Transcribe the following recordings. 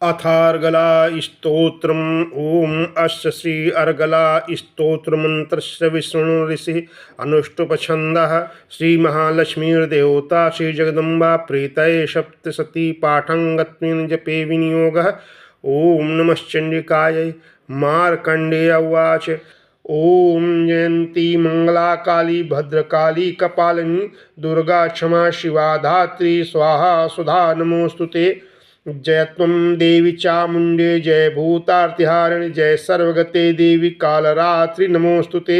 अथार्गला स्तोत्रम् ओम अस्य श्री अर्गला स्तोत्रमन्त्रस्य विष्णु ऋषि अनुष्टुप्छन्दः श्री महालक्ष्मीर्देवता श्री जगदम्बा प्रीतये सप्तशती पाठं जपे विनियोगः। ओम नमश्चंडिकायै। मार्कंडेय उवाच ओम जयंती मंगला काली भद्रकाली कपालिनी दुर्गा क्षमा शिवा धात्री स्वाहा सुधा नमोस्तुते। जय त्वं देवी चामुंडे जय भूतार्तिहारिणि जय सर्वगते देवी कालरात्रि नमोस्तुते।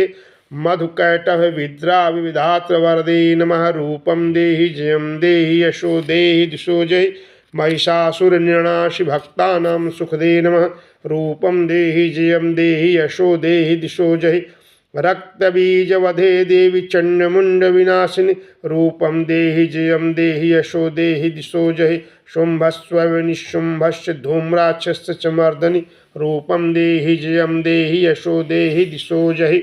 मधुकैटभ विद्रा विविधात्र वरदे नमः। रूपं देहि जयं देहि यशो देहि दिशो जय महिषासुरनिर्णाशि भक्तानां सुखदे नमः। रूपं देहि जयं देहि यशो देहि दिशो जय रक्तबीजवधे देवी चण्डमुण्ड विनाशिनि। रूपं देहि जयं देहि यशो देहि दिशो जय शुम्भस्व निशुम्भस्य धूम्राक्षस्य च मर्दनि। रूपं देहि जयं देहि यशो देहि दिशो जय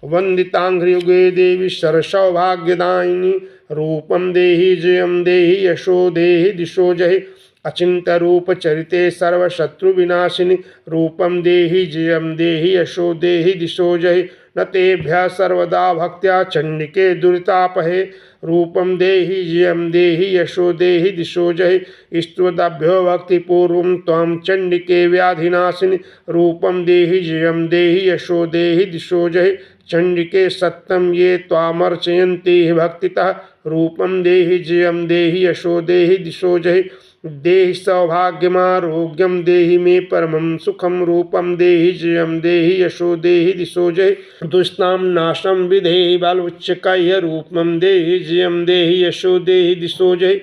वन्दिताङ्घ्रियुगे देवी सरसौभाग्यदायिनी। रूपं देहि जयं देहि यशो देहि दिशो जय अचिन्त्यरूपचरिते सर्वशत्रुविनाशिनि। रूपं देहि जयं देहि यशो देहि दिशो जय न तेभ्यः सर्वदा भक्त्या चण्डिके दुरितापहे। रूपं देहि जयं देहि यशो देहि दिशो जय स्तुताभ्यो भक्तिपूर्वं त्वां चण्डिके व्याधिनाशिनि। रूपं देहि जयं देहि यशो देहि दिशो जय चण्डिके सत्यं ये त्वामर्चयन्ति भक्तितः। रूपं देहि जयं देहि यशो देहि दिशो जय देहि सौभाग्यमारोग्यं देहि मे परमं सुखं। रूपं देहि जयं देहि यशो देहि दिशो जय दुष्टां नाशं विधेहि बलोच्चकाय। रूपं देहि जयं देहि यशो देहि दिशो जय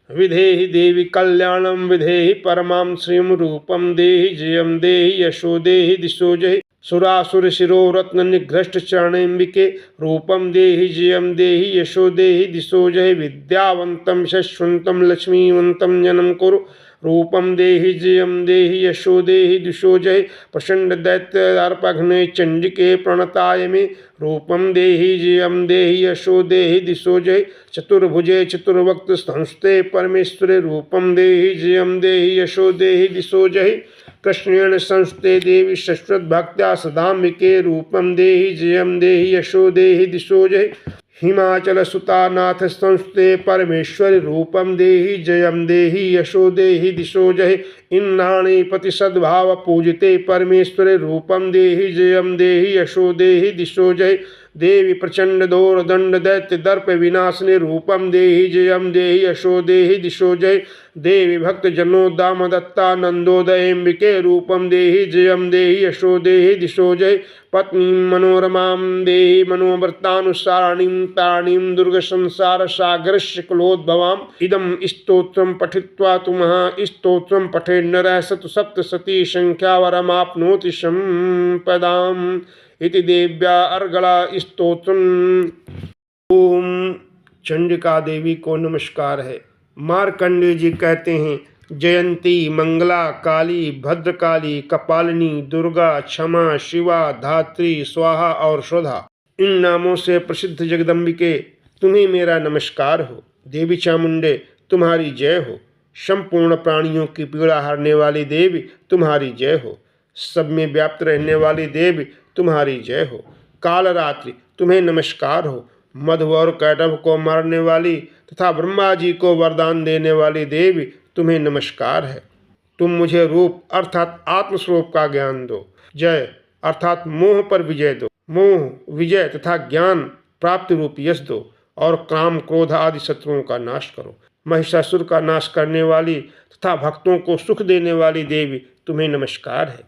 विधेहि देवी कल्याणं विधेहि परमां श्रियं। रूपं देहि जयं देहि यशो देहि दिशो जय सुरासुर शिरो रत्न निघ्रष्ट चरणेम्बिके। रूपं देहि जयं देहि यशो देहि दिशो जय विद्यावन्तं शश्वन्तं लक्ष्मीवन्तं जनं कुरु। रूपं देहि जयं देहि यशो देहि दिशो जय प्रचण्ड दैत्यार्पघ्ने चण्डिके प्रणताय मे। रूपं देहि जयं देहि यशो देहि दिशो जय चतुर्भुजे चतुर्वक्त संस्थे परमेश्वरे। रूपं देहि जयं देहि यशो देहि दिशो जय कृष्णेन संस्थे देवी शश्वत भक्त्या सदाम्बिके। रूपं देहि जयं देहि यशो देहि दिशो जय हिमाचल सुतानाथ संस्थे परमेश्वरि। रूपं देहि जयं देहि यशो देहि दिशो जय इंद्राणी पति सद्भाव पूजिते परमेश्वरे। रूपं देहि जयं देहि यशो देहि दिशो जय देवी प्रचंड दौर दंड दैत्य दर्प विनाशिनी। रूपं देहि जयं देहि यशो देहि दिशो जय देवी भक्त जनोद्दाम दत्ता नंदोदयेम्बिके। रूपं देहि जयं देहि यशो देहि दिशो जय पत्नी मनोरमां देहि मनोव्रतानुसारिणीं तारिणीं दुर्ग संसार सागरस्य कुलोद्भवाम्। इदं स्तोत्रं पठित्वा तु महास्तोत्रं पठे नरः सतु सप्तशती संख्यावरमाप्नोति संपदाम् इति देव्या अर्गला स्तोत्रम्। ओम चंडिका देवी को नमस्कार है। मार्कंडेय जी कहते हैं जयंती मंगला काली भद्रकाली कपालिनी दुर्गा क्षमा शिवा धात्री स्वाहा और शोधा इन नामों से प्रसिद्ध जगदम्बिके तुम्हें मेरा नमस्कार हो। देवी चामुंडे तुम्हारी जय हो। संपूर्ण प्राणियों की पीड़ा हरने वाली देवी तुम्हारी जय हो। सब में व्याप्त रहने वाली देवी तुम्हारी जय हो। कालरात्रि तुम्हें नमस्कार हो। मधु और कैटभ को मारने वाली तथा ब्रह्मा जी को वरदान देने वाली देवी तुम्हें नमस्कार है। तुम मुझे रूप अर्थात आत्मस्वरूप का ज्ञान दो। जय अर्थात मोह पर विजय दो। मोह विजय तथा ज्ञान प्राप्ति रूप यश दो और काम क्रोध आदि शत्रुओं का नाश करो। महिषासुर का नाश करने वाली तथा भक्तों को सुख देने वाली देवी तुम्हें नमस्कार है।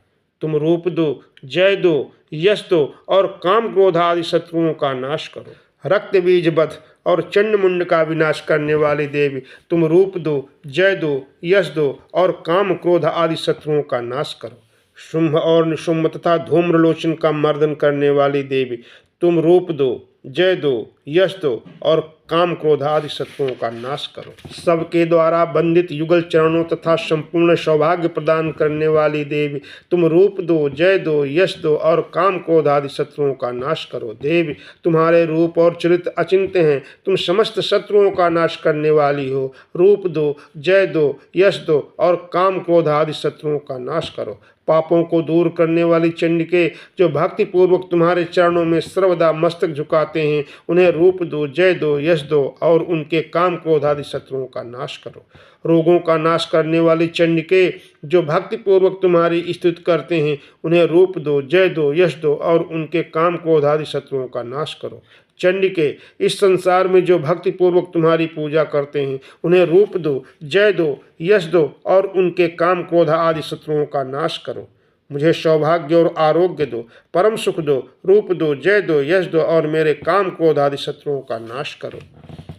तुम रूप दो, जय दो, यश दो और काम क्रोध आदि शत्रुओं का नाश करो। रक्त बीज वध और चंडमुंड का विनाश करने वाली देवी तुम रूप दो, जय दो, यश दो और काम क्रोध आदि शत्रुओं का नाश करो। शुंभ और निशुंभ तथा धूम्रलोचन का मर्दन करने वाली देवी तुम रूप दो, जय दो, यश दो और काम क्रोध आदि शत्रुओं का नाश करो। सबके द्वारा वंदित युगल चरणों तथा संपूर्ण सौभाग्य प्रदान करने वाली देवी, तुम रूप दो, जय दो, यश दो और काम क्रोध आदि शत्रुओं का नाश करो। देवी, तुम्हारे रूप और चरित्र अचिंत्य हैं, तुम समस्त शत्रुओं का नाश करने वाली हो। रूप दो, जय दो, यश दो और काम क्रोध आदि शत्रुओं का नाश करो। पापों को दूर करने वाली चंडिके, जो भक्तिपूर्वक तुम्हारे चरणों में सर्वदा मस्तक झुकाते हैं, उन्हें रूप दो, जय दो, यश दो और उनके काम क्रोध आदि शत्रुओं का नाश करो। रोगों का नाश करने वाली चंडिके, जो भक्तिपूर्वक तुम्हारी स्तुति करते हैं, उन्हें रूप दो, जय दो, यश दो और उनके काम क्रोध आदि शत्रुओं का नाश करो। चंडिके, इस संसार में जो भक्तिपूर्वक तुम्हारी पूजा करते हैं, उन्हें रूप दो, जय दो, यश दो और उनके काम क्रोध आदि शत्रुओं का नाश करो। मुझे सौभाग्य और आरोग्य दो, परम सुख दो, रूप दो, जय दो, यश दो और मेरे काम क्रोध आदि शत्रुओं का नाश करो।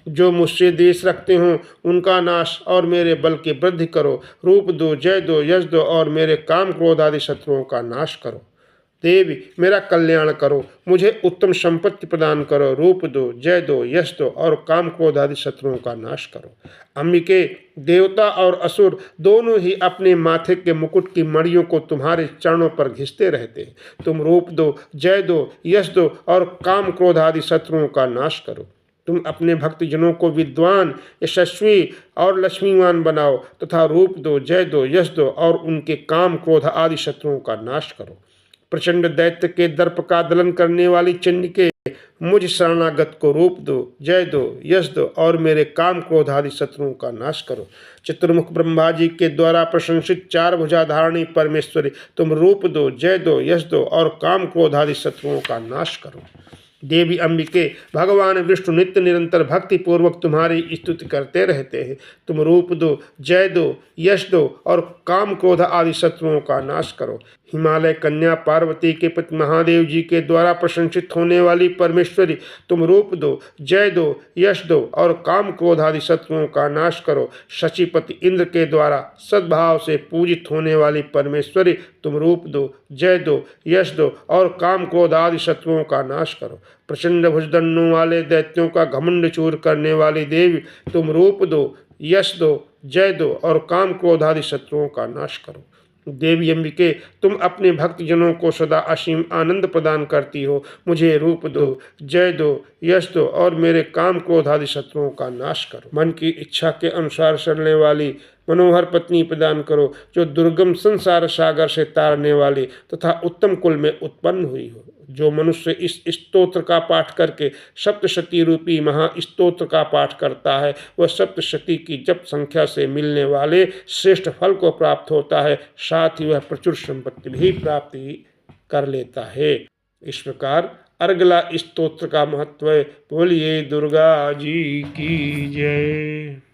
जो मुझसे द्वेष रखते हों, उनका नाश और मेरे बल की वृद्धि करो। रूप दो, जय दो, यश दो और मेरे काम क्रोध आदि शत्रुओं का नाश करो। देवी, मेरा कल्याण करो, मुझे उत्तम संपत्ति प्रदान करो। रूप दो, जय दो, यश दो और काम क्रोध आदि शत्रुओं का नाश करो। अंबिके, देवता और असुर दोनों ही अपने माथे के मुकुट की मणियों को तुम्हारे चरणों पर घिसते रहते हैं। तुम रूप दो, जय दो, यश दो और काम क्रोध आदि शत्रुओं का नाश करो। तुम अपने भक्तजनों को विद्वान, यशस्वी और लक्ष्मीवान बनाओ तथा रूप दो, जय दो, यश दो और उनके काम क्रोध आदि शत्रुओं का नाश करो। प्रचंड दैत्य के दर्प का दलन करने वाली चंडिके, मुझ शरणागत को रूप दो, जय दो, यश दो और मेरे काम क्रोध आदि शत्रुओं का नाश करो। चतुर्मुख ब्रह्मा जी के द्वारा प्रशंसित चार भुजाधारणी परमेश्वरी, तुम रूप दो, जय दो, यश दो और काम क्रोध आदि शत्रुओं का नाश करो। देवी अंबिके, भगवान विष्णु नित्य निरंतर भक्ति पूर्वक तुम्हारी स्तुति करते रहते हैं। तुम रूप दो, जय दो, यश दो और काम क्रोध आदि शत्रुओं का नाश करो। हिमालय कन्या पार्वती के पति महादेव जी के द्वारा प्रशंसित होने वाली परमेश्वरी, तुम रूप दो, जय दो, यश दो और काम क्रोध आदि शत्रुओं का नाश करो। शचीपति इंद्र के द्वारा सद्भाव से पूजित होने वाली परमेश्वरी, तुम रूप दो, जय दो, यश दो और काम क्रोध आदि शत्रुओं का नाश करो। प्रचंड भुजदंडों वाले दैत्यों का घमंड चूर करने वाली देवी, तुम रूप दो, यश दो, जय दो और काम क्रोध आदि शत्रुओं का नाश करो। देवी अंबिके, तुम अपने भक्तजनों को सदा असीम आनंद प्रदान करती हो। मुझे रूप दो, जय दो, यश दो और मेरे काम क्रोध आदि शत्रुओं का नाश करो। मन की इच्छा के अनुसार चलने वाली मनोहर पत्नी प्रदान करो, जो दुर्गम संसार सागर से तारने वाली तथा उत्तम कुल में उत्पन्न हुई हो। जो मनुष्य इस स्तोत्र का पाठ करके सप्तशती रूपी महास्तोत्र का पाठ करता है, वह सप्तशती की जप संख्या से मिलने वाले श्रेष्ठ फल को प्राप्त होता है, साथ ही वह प्रचुर संपत्ति भी प्राप्त कर लेता है। इस प्रकार अर्गला स्तोत्र का महत्व है। बोलिए दुर्गा जी की जय।